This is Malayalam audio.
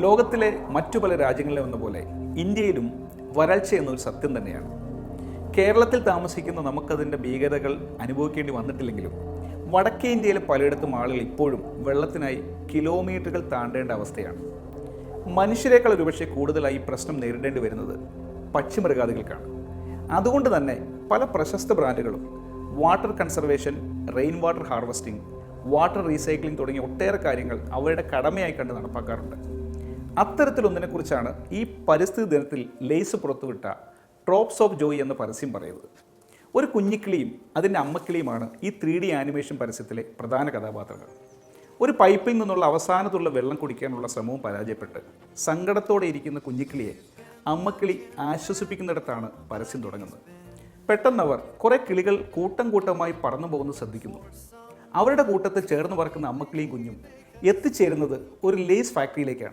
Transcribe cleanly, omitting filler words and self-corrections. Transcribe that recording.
ലോകത്തിലെ മറ്റു പല രാജ്യങ്ങളിലും എന്ന പോലെ ഇന്ത്യയിലും വരൾച്ച എന്നൊരു സത്യം തന്നെയാണ്. കേരളത്തിൽ താമസിക്കുന്ന നമുക്കതിൻ്റെ ഭീകരതകൾ അനുഭവിക്കേണ്ടി വന്നിട്ടില്ലെങ്കിലും വടക്കേ ഇന്ത്യയിലെ പലയിടത്തും ആളുകൾ ഇപ്പോഴും വെള്ളത്തിനായി കിലോമീറ്ററുകൾ താണ്ടേണ്ട അവസ്ഥയാണ്. മനുഷ്യരെക്കാൾ ഒരുപക്ഷെ കൂടുതലായി പ്രശ്നം നേരിടേണ്ടി വരുന്നത് പക്ഷിമൃഗാദികൾക്കാണ്. അതുകൊണ്ട് തന്നെ പല പ്രശസ്ത ബ്രാൻഡുകളും water conservation, rain water harvesting, water recycling തുടങ്ങിയ ഒട്ടേറെ കാര്യങ്ങൾ അവരുടെ കടമയായി കണ്ട് നടപ്പാക്കാറുണ്ട്. അത്തരത്തിലൊന്നിനെക്കുറിച്ചാണ് ഈ പരിസ്ഥിതി ദിനത്തിൽ ലേസ് പുറത്തുവിട്ട ഡ്രോപ്സ് ഓഫ് ജോയ് എന്ന പരസ്യം പറയുന്നത്. ഒരു കുഞ്ഞിക്കിളിയും അതിൻ്റെ അമ്മക്കിളിയുമാണ് ഈ 3D ആനിമേഷൻ പരസ്യത്തിലെ പ്രധാന കഥാപാത്രങ്ങൾ. ഒരു പൈപ്പിൽ നിന്നുള്ള അവസാനത്തുള്ള വെള്ളം കുടിക്കാനുള്ള ശ്രമവും പരാജയപ്പെട്ട് സങ്കടത്തോടെ ഇരിക്കുന്ന കുഞ്ഞിക്കിളിയെ അമ്മക്കിളി ആശ്വസിപ്പിക്കുന്നിടത്താണ് പരസ്യം തുടങ്ങുന്നത്. പെട്ടെന്നവർ കുറേ കിളികൾ കൂട്ടം കൂട്ടമായി പറന്നു പോകുന്നത് ശ്രദ്ധിക്കുന്നു. അവരുടെ കൂട്ടത്തിൽ ചേർന്ന് പറക്കുന്ന അമ്മക്കിളിയും കുഞ്ഞും എത്തിച്ചേരുന്നത് ഒരു ലേസ് ഫാക്ടറിയിലേക്കാണ്.